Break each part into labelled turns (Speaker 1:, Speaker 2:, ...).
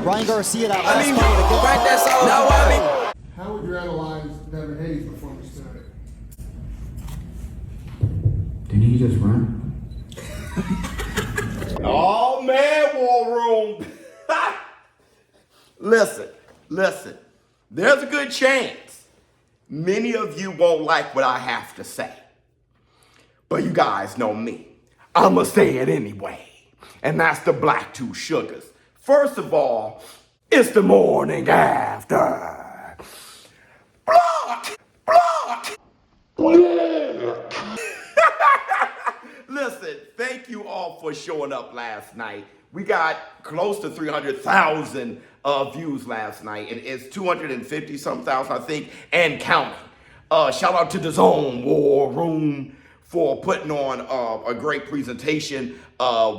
Speaker 1: Ryan Garcia, that last fight against...
Speaker 2: Right, that's all. No, I mean...
Speaker 3: How would you analyze Devin Haney's performance tonight?
Speaker 4: Didn't he just run?
Speaker 5: Oh man, War Room. Listen. There's a good chance many of you won't like what I have to say. But you guys know me. I'ma say it anyway. And that's the Black Two Sugars. First of all, it's the morning after. Block. Listen, thank you all for showing up last night. We got close to 300,000 views last night, and it's 250-some thousand, I think, and counting. Shout out to DAZN War Room for putting on a great presentation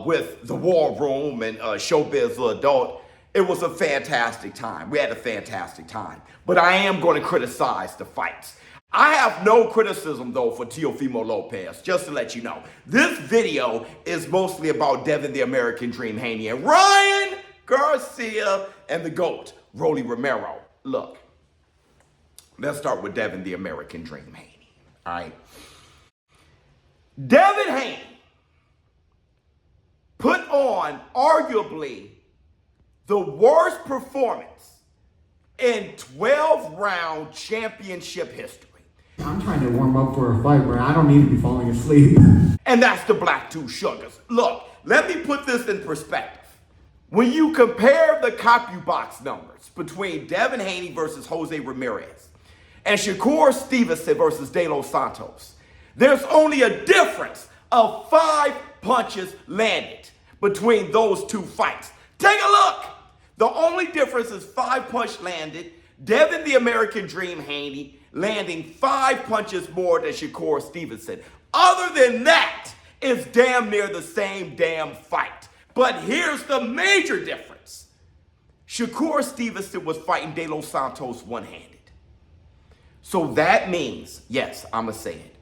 Speaker 5: with the War Room and ShowBizz Adult. It was a fantastic time. We had a fantastic time. But I am going to criticize the fights. I have no criticism, though, for Teofimo Lopez, just to let you know. This video is mostly about Devin the American Dream Haney and Ryan Garcia and the GOAT, Rolly Romero. Look, let's start with Devin the American Dream Haney, all right? Devin Haney put on arguably the worst performance in 12-round championship history.
Speaker 4: I'm trying to warm up for a fight where I don't need to be falling asleep.
Speaker 5: And that's the Black Two Sugars. Look, let me put this in perspective. When you compare the CompuBox numbers between Devin Haney versus Jose Ramirez and Shakur Stevenson versus De Los Santos, there's only a difference of 5 punches landed between those two fights. Take a look. The only difference is 5 punches landed. Devin the American Dream Haney landing 5 punches more than Shakur Stevenson. Other than that, it's damn near the same damn fight. But here's the major difference. Shakur Stevenson was fighting De Los Santos one-handed. So that means, yes, I'm going to say it,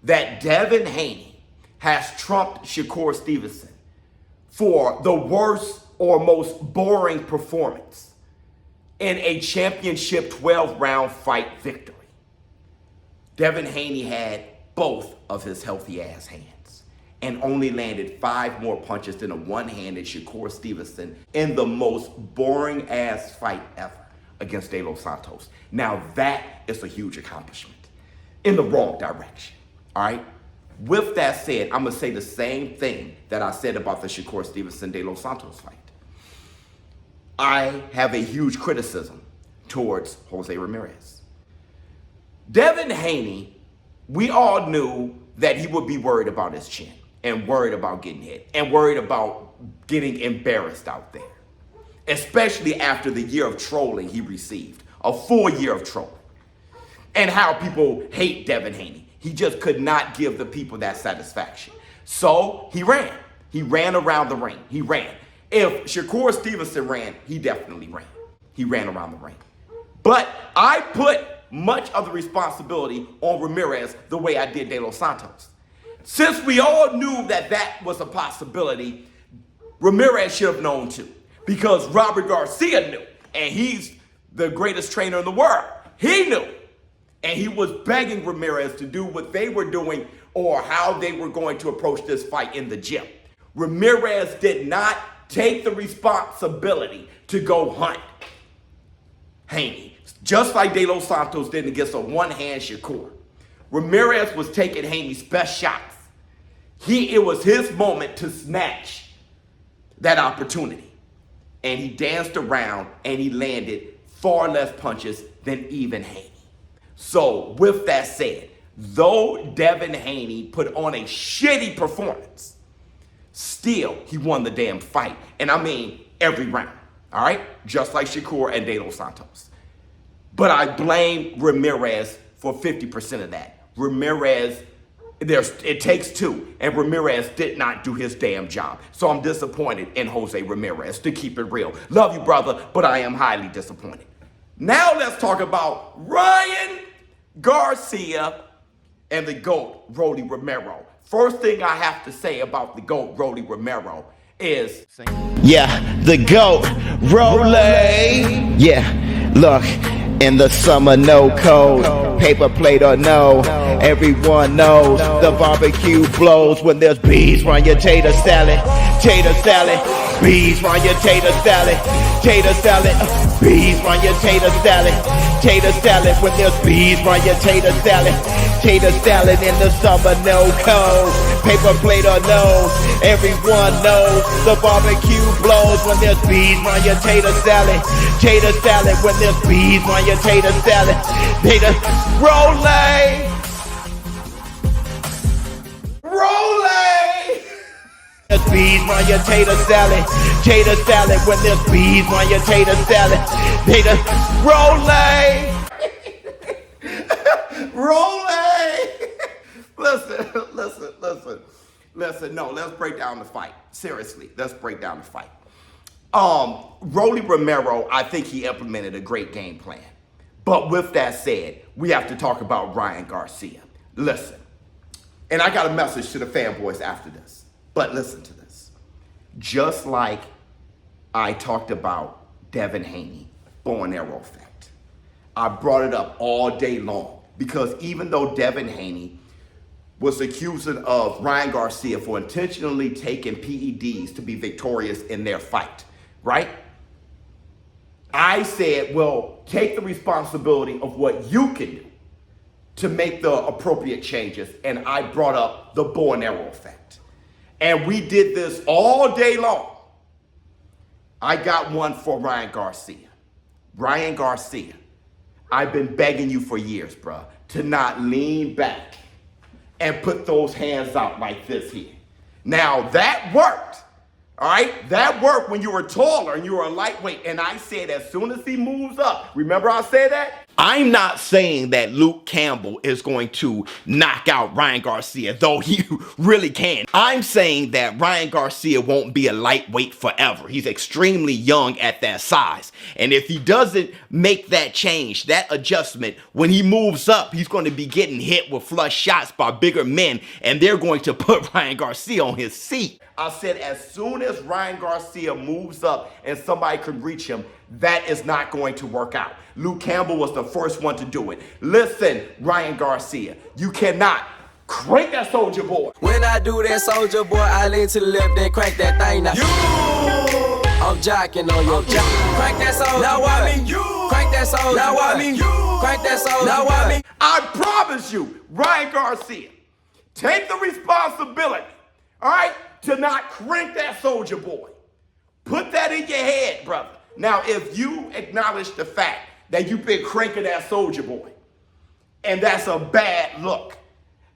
Speaker 5: that Devin Haney has trumped Shakur Stevenson for the worst or most boring performance in a championship 12-round fight victory. Devin Haney had both of his healthy-ass hands and only landed 5 more punches than a one-handed Shakur Stevenson in the most boring-ass fight ever against De Los Santos. Now that is a huge accomplishment in the wrong direction, all right? With that said, I'm gonna say the same thing that I said about the Shakur Stevenson-De Los Santos fight. I have a huge criticism towards Jose Ramirez. Devin Haney, we all knew that he would be worried about his chin and worried about getting hit and worried about getting embarrassed out there, especially after the year of trolling he received, a full year of trolling, and how people hate Devin Haney. He just could not give the people that satisfaction. So he ran. He ran around the ring. He ran. If Shakur Stevenson ran, he definitely ran. He ran around the ring. But I put much of the responsibility on Ramirez the way I did De Los Santos. Since we all knew that that was a possibility, Ramirez should have known too, because Robert Garcia knew, and he's the greatest trainer in the world. He knew, and he was begging Ramirez to do what they were doing or how they were going to approach this fight in the gym. Ramirez did not take the responsibility to go hunt Haney, just like De Los Santos did against a one-hand Shakur. Ramirez was taking Haney's best shots. It was his moment to snatch that opportunity. And he danced around and he landed far less punches than even Haney. So with that said, though Devin Haney put on a shitty performance, still he won the damn fight. And I mean every round, all right? Just like Shakur and De Los Santos. But I blame Ramirez for 50% of that. Ramirez, it takes two, and Ramirez did not do his damn job. So I'm disappointed in Jose Ramirez, to keep it real. Love you, brother, but I am highly disappointed. Now let's talk about Ryan Garcia and the GOAT, Rolly Romero. First thing I have to say about the GOAT, Rolly Romero, is...
Speaker 6: Yeah, the GOAT, Rolay. Yeah, look, in the summer, no cold, paper plate or no, everyone knows the barbecue blows when there's bees on your tater salad, bees on your tater salad, bees on your tater salad when there's bees on your tater salad in the summer, no cold, paper plate or no, everyone knows the barbecue blows when there's bees on your tater salad when there's bees on your tater salad, Rolay. There's bees on your tater salad when there's bees on your tater salad, Rolay.
Speaker 5: Listen, no, let's break down the fight. Seriously, let's break down the fight. Rolly Romero, I think he implemented a great game plan. But with that said, we have to talk about Ryan Garcia. Listen, and I got a message to the fanboys after this, but listen to this. Just like I talked about Devin Haney, bow and arrow effect, I brought it up all day long because even though Devin Haney was accusing of Ryan Garcia for intentionally taking PEDs to be victorious in their fight, right? I said, well, take the responsibility of what you can do to make the appropriate changes. And I brought up the bow and arrow effect. And we did this all day long. I got one for Ryan Garcia. Ryan Garcia, I've been begging you for years, bruh, to not lean back and put those hands out like this here. Now that worked, all right? That worked when you were taller and you were a lightweight. And I said as soon as he moves up, remember I said that?
Speaker 6: I'm not saying that Luke Campbell is going to knock out Ryan Garcia, though he really can. I'm saying that Ryan Garcia won't be a lightweight forever. He's extremely young at that size. And if he doesn't make that change, that adjustment, when he moves up, he's going to be getting hit with flush shots by bigger men, and they're going to put Ryan Garcia on his seat.
Speaker 5: I said as soon as Ryan Garcia moves up and somebody can reach him, that is not going to work out. Luke Campbell was the first one to do it. Listen, Ryan Garcia, you cannot crank that soldier boy.
Speaker 2: When I do that soldier boy, I lean to the left and crank that thing now. I'm jocking on your crank that soldier. Now I mean you. Crank that soldier. Now I mean you. Crank that soldier. Now I mean.
Speaker 5: I promise you, Ryan Garcia, take the responsibility, all right, to not crank that soldier boy. Put that in your head, brother. Now, if you acknowledge the fact that you've been cranking that soldier boy, and that's a bad look,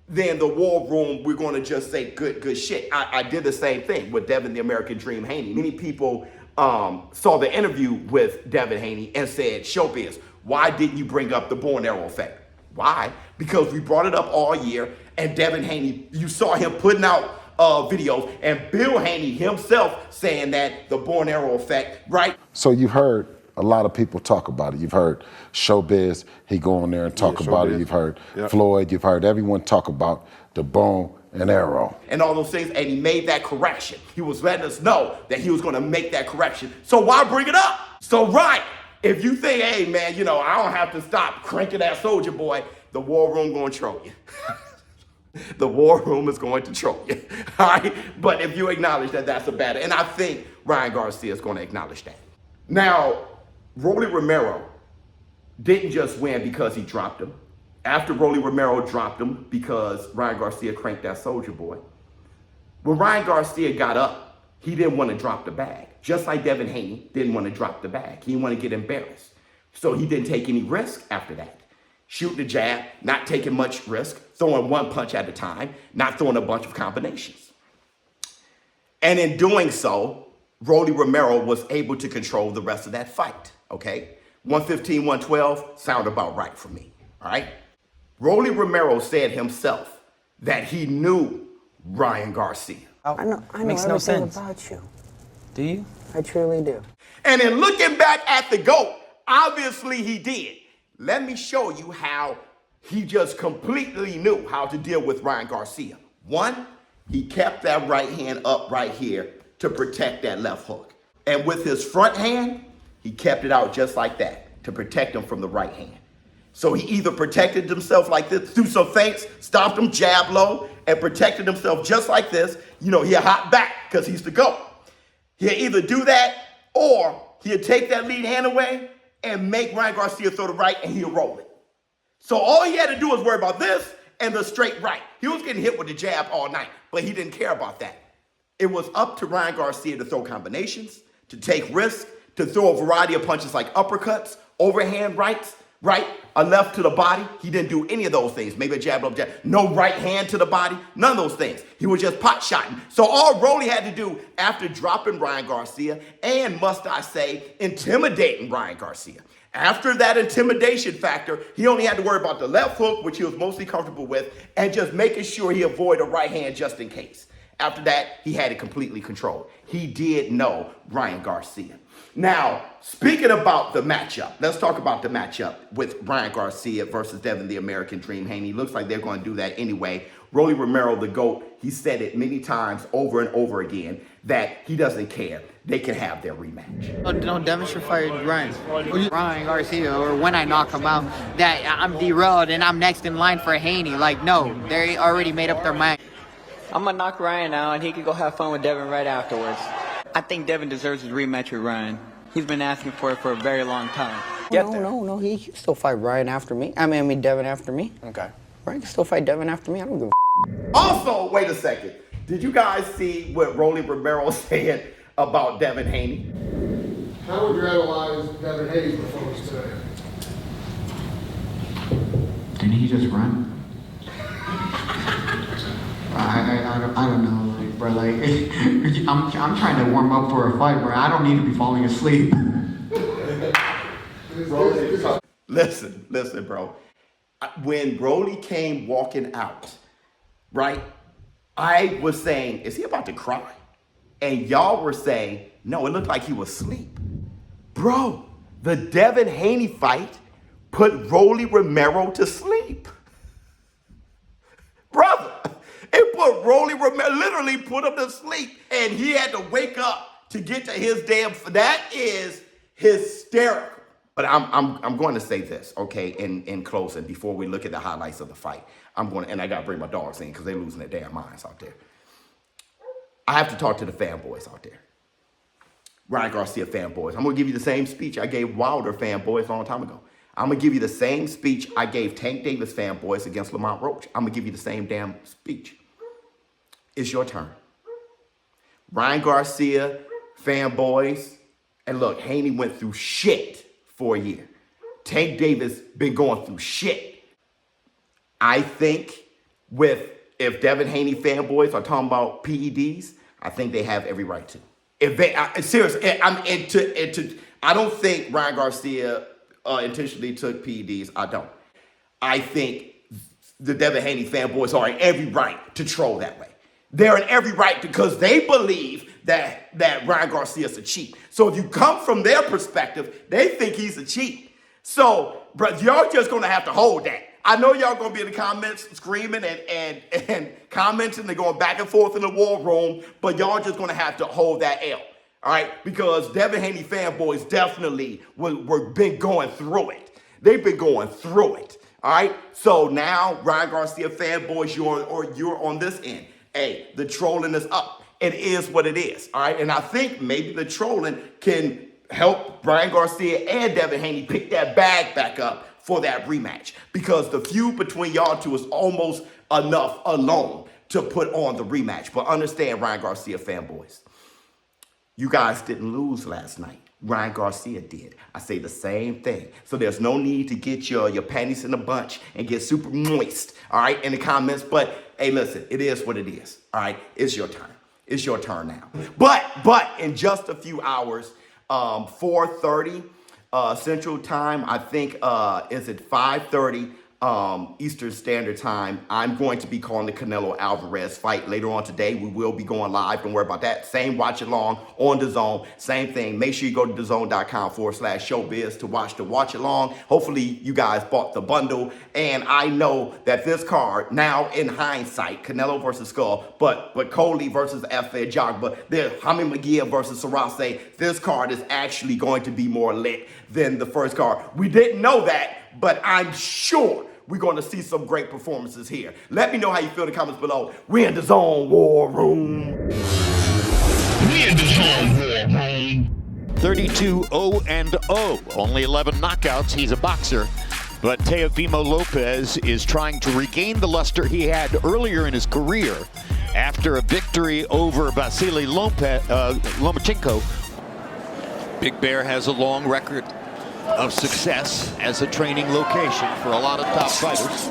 Speaker 5: then the war room, we're going to just say good shit. I did the same thing with Devin the American Dream Haney. Many people saw the interview with Devin Haney and said, ShowBizz, why didn't you bring up the bow and arrow effect? Why? Because we brought it up all year, and Devin Haney, you saw him putting out videos, and Bill Haney himself saying that the bow and arrow effect, right?
Speaker 7: So you've heard a lot of people talk about it. You've heard ShowBizz, he go on there and talk about it. You've heard Floyd, you've heard everyone talk about the bow and arrow.
Speaker 5: And all those things, and he made that correction. He was letting us know that he was gonna make that correction. So why bring it up? So right, if you think, hey man, you know, I don't have to stop cranking that soldier boy, the war room gonna troll you. The war room is going to troll you, all right? But if you acknowledge that that's a bad, and I think Ryan Garcia is going to acknowledge that. Now, Rolly Romero didn't just win because he dropped him. After Rolly Romero dropped him because Ryan Garcia cranked that soldier boy, when Ryan Garcia got up, he didn't want to drop the bag. Just like Devin Haney didn't want to drop the bag. He didn't want to get embarrassed. So he didn't take any risk after that. Shooting the jab, not taking much risk, throwing one punch at a time, not throwing a bunch of combinations. And in doing so, Rolly Romero was able to control the rest of that fight, okay? 115, 112, sound about right for me, all right? Rolly Romero said himself that he knew Ryan Garcia.
Speaker 8: I know
Speaker 2: Makes
Speaker 8: everything
Speaker 2: no sense.
Speaker 8: about you.
Speaker 2: Do you?
Speaker 8: I truly do.
Speaker 5: And in looking back at the GOAT, obviously he did. Let me show you how he just completely knew how to deal with Ryan Garcia. One, he kept that right hand up right here
Speaker 6: to protect that left hook. And with his front hand, he kept it out just like that to protect him from the right hand. So he either protected himself like this, threw some feints, stomped him, jab low, and protected himself just like this. You know, he'll hop back because he's the GOAT. He'll either do that or he'll take that lead hand away and make Ryan Garcia throw the right and he'll roll it. So all he had to do was worry about this and the straight right. He was getting hit with the jab all night, but he didn't care about that. It was up to Ryan Garcia to throw combinations, to take risks, to throw a variety of punches like uppercuts, overhand rights, right? A left to the body. He didn't do any of those things. Maybe a jab, jab. No right hand to the body. None of those things. He was just pot shotting. So all Rolly had to do after dropping Ryan Garcia and, must I say, intimidating Ryan Garcia. After that intimidation factor, he only had to worry about the left hook, which he was mostly comfortable with, and just making sure he avoided a right hand just in case. After that, he had it completely controlled. He did know Ryan Garcia. Now, speaking about the matchup, let's talk about the matchup with Ryan Garcia versus Devin the American Dream Haney. Looks like they're going to do that anyway. Rolly Romero, the GOAT, he said it many times over and over again that he doesn't care. They can have their rematch.
Speaker 8: No, Devin should fight Ryan Garcia, or when I knock him out, that I'm derailed and I'm next in line for Haney. Like, no, they already made up their mind.
Speaker 9: I'm going to knock Ryan out, and he can go have fun with Devin right afterwards. I think Devin deserves his rematch with Ryan. He's been asking for it for a very long time.
Speaker 8: No, he can still fight Ryan after me. I mean, Devin after me.
Speaker 9: Okay.
Speaker 8: Ryan can still fight Devin after me. I don't give a
Speaker 6: Also, wait a second. Did you guys see what Rolly Romero said about Devin Haney?
Speaker 3: How would you analyze Devin Haney's performance today?
Speaker 4: Didn't he just run? I don't know, like, bro. Like, I'm trying to warm up for a fight, bro. I don't need to be falling asleep.
Speaker 6: Listen, bro. When Rolly came walking out, right? I was saying, is he about to cry? And y'all were saying, no, it looked like he was asleep. Bro, the Devin Haney fight put Rolly Romero to sleep. Brother, it put Rolly Romero, literally put him to sleep. And he had to wake up to get to his damn, that is hysterical. But I'm going to say this, okay, in closing, before we look at the highlights of the fight. And I got to bring my dogs in because they're losing their damn minds out there. I have to talk to the fanboys out there. Ryan Garcia fanboys. I'm going to give you the same speech I gave Wilder fanboys a long time ago. I'm going to give you the same speech I gave Tank Davis fanboys against Lamont Roach. I'm going to give you the same damn speech. It's your turn. Ryan Garcia fanboys. And look, Haney went through shit for a year. Tank Davis been going through shit. I think if Devin Haney fanboys are talking about PEDs, I think they have every right to. If they, seriously, I don't think Ryan Garcia intentionally took PEDs. I don't. I think the Devin Haney fanboys are in every right to troll that way. They're in every right because they believe that Ryan Garcia's a cheat. So if you come from their perspective, they think he's a cheat. So, bro, y'all just gonna have to hold that. I know y'all gonna be in the comments screaming and commenting and going back and forth in the war room, but y'all just gonna have to hold that L, all right? Because Devin Haney fanboys definitely were been going through it. They've been going through it, all right? So now, Ryan Garcia fanboys, you're on this end. Hey, the trolling is up. It is what it is, all right? And I think maybe the trolling can help Ryan Garcia and Devin Haney pick that bag back up for that rematch, because the feud between y'all two is almost enough alone to put on the rematch. But understand, Ryan Garcia fanboys, you guys didn't lose last night. Ryan Garcia did. I say the same thing. So there's no need to get your panties in a bunch and get super moist, all right, in the comments. But hey, listen, it is what it is, all right? It's your turn. It's your turn now. But in just a few hours, 4:30 Central Time, I think, is it 5:30?
Speaker 5: Eastern Standard Time. I'm going to be calling the Canelo Alvarez fight later on today. We will be going live. Don't worry about that. Same watch along on DAZN. Same thing. Make sure you go to DAZN.com/ShowBizz to watch the watch along. Hopefully you guys bought the bundle. And I know that this card, now in hindsight, Canelo versus Skull, but Coley versus F.A. Jogba, Hamid Magia versus Sarase, this card is actually going to be more lit than the first card. We didn't know that, but I'm sure we're going to see some great performances here. Let me know how you feel in the comments below. We're in the DAZN War Room.
Speaker 10: We're in the DAZN War Room. 32-0-0. Only 11 knockouts. He's a boxer. But Teofimo Lopez is trying to regain the luster he had earlier in his career after a victory over Vasily Lomachenko. Big Bear has a long record of success as a training location for a lot of top fighters.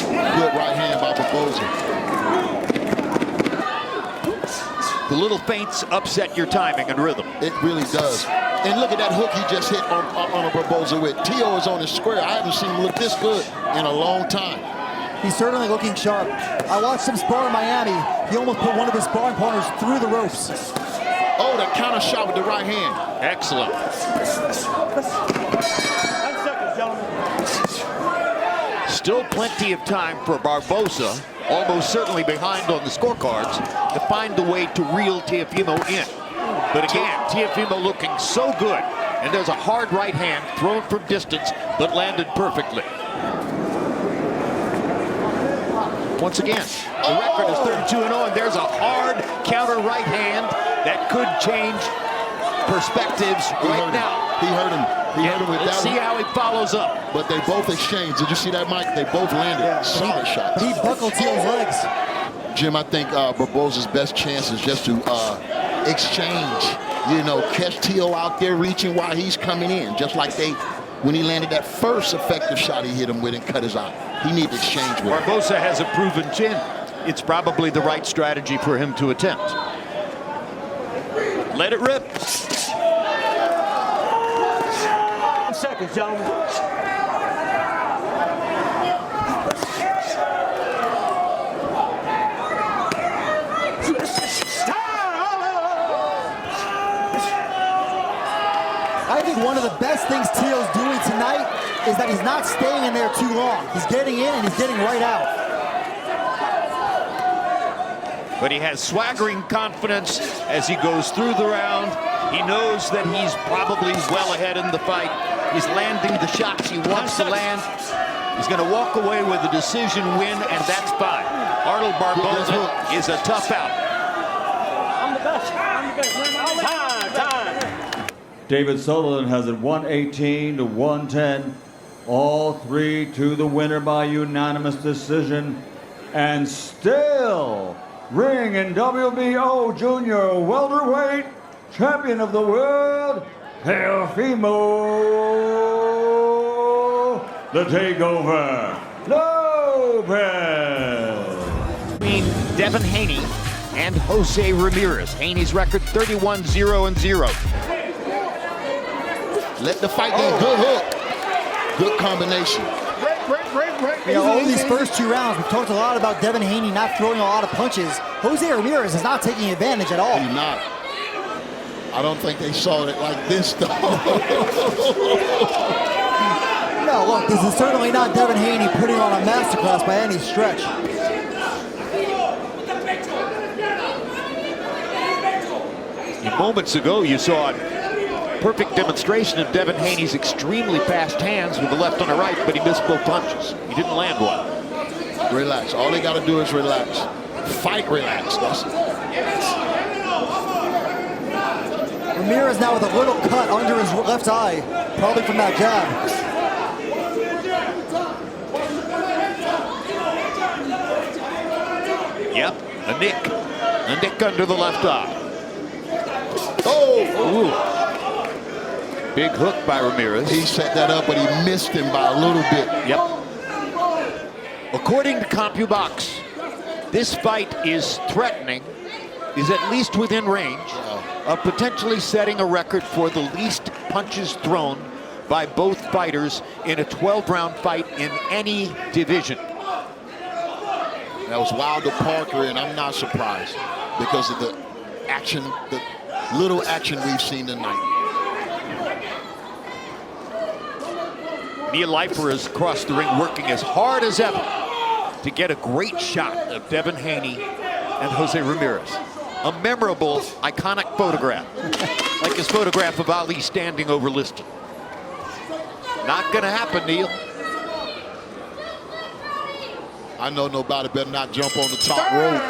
Speaker 11: Good right hand by Barbosa.
Speaker 10: The little feints upset your timing and rhythm.
Speaker 11: It really does. And look at that hook he just hit on a Barbosa with. Tio is on his square. I haven't seen him look this good in a long time.
Speaker 1: He's certainly looking sharp. I watched him spar in Miami. He almost put one of his sparring partners through the ropes.
Speaker 11: Oh, that counter shot with the right hand.
Speaker 10: Excellent.
Speaker 1: 10 seconds, gentlemen.
Speaker 10: Still plenty of time for Barbosa, almost certainly behind on the scorecards, to find the way to reel Teofimo in. But again, Teofimo looking so good. And there's a hard right hand thrown from distance, but landed perfectly. Once again, the record is 32-0, and there's a hard counter right hand that could change perspectives right now.
Speaker 11: He hurt him. He hurt him with
Speaker 10: Let's
Speaker 11: that.
Speaker 10: see how he follows up.
Speaker 11: But they both exchanged. Did you see that, Mike? They both landed solid shots.
Speaker 1: He buckled Tio's legs.
Speaker 11: Jim, I think Barbosa's best chance is just to exchange. You know, catch Tio out there reaching while he's coming in, just like when he landed that first effective shot he hit him with and cut his eye. He needs to exchange with him.
Speaker 10: Barbosa has a proven chin. It's probably the right strategy for him to attempt. Let it rip.
Speaker 1: 10 seconds, gentlemen. I think one of the best things Tio's doing tonight is that he's not staying in there too long. He's getting in and he's getting right out.
Speaker 10: But he has swaggering confidence as he goes through the round. He knows that he's probably well ahead in the fight. He's landing the shots he wants to land. He's going to walk away with a decision win, and that's fine. Arnold Barbosa is a tough out.
Speaker 1: I'm the best. I'm the best. Time.
Speaker 12: David Sutherland has it 118-110. All three to the winner by unanimous decision. And still, ring and WBO Junior welterweight champion of the world, Teofimo the Takeover Lopez.
Speaker 10: Between Devin Haney and Jose Ramirez. Haney's record 31-0-0.
Speaker 11: Let the fight go. Good hook. Good combination.
Speaker 1: You know, over these first two rounds, we've talked a lot about Devin Haney not throwing a lot of punches. Jose Ramirez is not taking advantage at all.
Speaker 11: He's not. I don't think they saw it like this, though.
Speaker 1: No, look, this is certainly not Devin Haney putting on a masterclass by any stretch.
Speaker 10: Moments ago, you saw a perfect demonstration of Devin Haney's extremely fast hands with the left on the right, but he missed both punches. He didn't land one.
Speaker 11: Relax. All they got to do is relax. Fight relax. That's it.
Speaker 1: Ramirez now with a little cut under his left eye, probably from that jab.
Speaker 10: Yep, a nick under the left eye.
Speaker 11: Oh!
Speaker 10: Ooh. Big hook by Ramirez.
Speaker 11: He set that up, but he missed him by a little bit.
Speaker 10: Yep. According to CompuBox, this fight is threatening is at least within range of potentially setting a record for the least punches thrown by both fighters in a 12-round fight in any division.
Speaker 11: That was Wilder Parker, and I'm not surprised because of the action, the little action we've seen tonight.
Speaker 10: Neil Leifer is across the ring working as hard as ever to get a great shot of Devin Haney and Jose Ramirez. A memorable, iconic photograph, like his photograph of Ali standing over Liston. Not gonna happen, Neil.
Speaker 11: I know nobody better not jump on the top rope.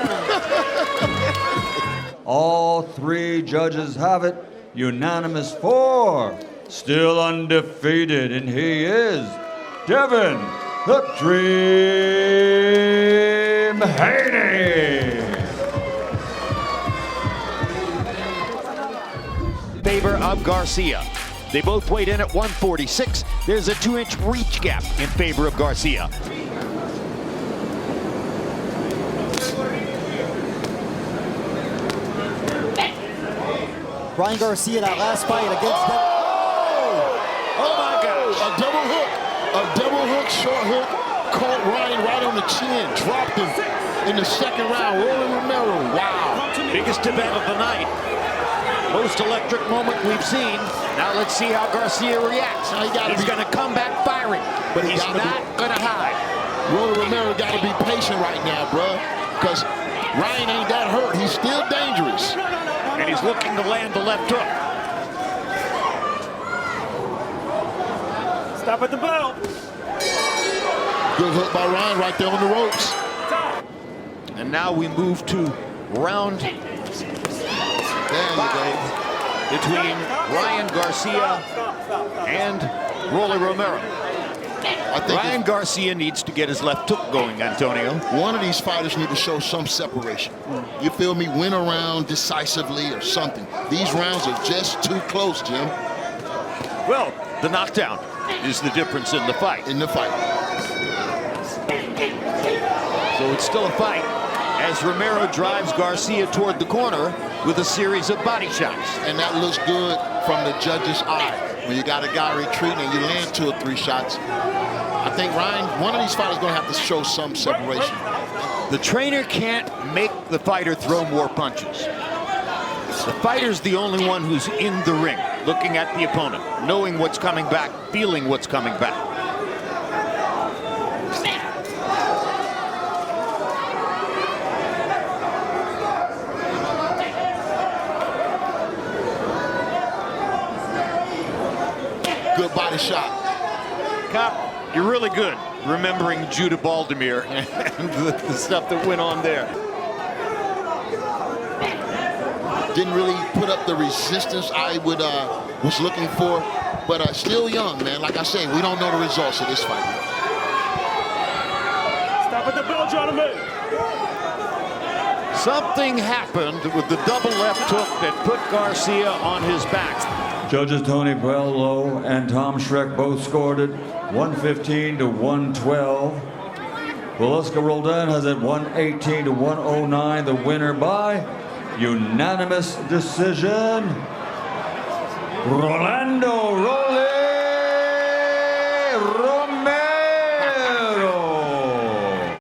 Speaker 12: All three judges have it. Unanimous 4. Still undefeated, and he is Devin the Dream Haney.
Speaker 10: Favor of Garcia. They both weighed in at 146. There's a 2-inch reach gap in favor of Garcia.
Speaker 1: Ryan Garcia, that last fight against them.
Speaker 10: Oh my gosh.
Speaker 11: A double hook, short hook, caught Ryan right on the chin, dropped him in the second round. Rolling Romero, wow.
Speaker 10: Biggest event of the night. Most electric moment we've seen. Now let's see how Garcia reacts. He's going to come back firing, but he's not going to hide.
Speaker 11: Rolling Romero got to be patient right now, bro, because Ryan ain't that hurt. He's still dangerous.
Speaker 10: And he's looking to land the left hook.
Speaker 13: Stop at the bell.
Speaker 11: Good hook by Ryan right there on the ropes.
Speaker 10: And now we move to round 5 between Ryan Garcia and Rolly Romero.
Speaker 11: I think
Speaker 10: Ryan Garcia needs to get his left hook going, Antonio.
Speaker 11: One of these fighters need to show some separation. You feel me? Win a round decisively or something. These rounds are just too close, Jim.
Speaker 10: Well, the knockdown is the difference in the fight. So it's still a fight as Romero drives Garcia toward the corner with a series of body shots.
Speaker 11: And that looks good from the judge's eye. When you got a guy retreating and you land 2 or 3 shots, I think Ryan, one of these fighters is going to have to show some separation.
Speaker 10: The trainer can't make the fighter throw more punches. The fighter's the only one who's in the ring, looking at the opponent, knowing what's coming back, feeling what's coming back.
Speaker 11: Good body shot.
Speaker 10: Cop, you're really good remembering Judah Baldemir and the stuff that went on there.
Speaker 11: Didn't really put up the resistance I was looking for, but still young, man. Like I say, we don't know the results of this fight.
Speaker 13: Stop at the bell, gentlemen.
Speaker 10: Something happened with the double left hook that put Garcia on his back.
Speaker 12: Judges Tony Puello and Tom Schreck both scored it 115 to 112. Velasco Roldan has it 118 to 109. The winner by unanimous decision, Rolando Roldan.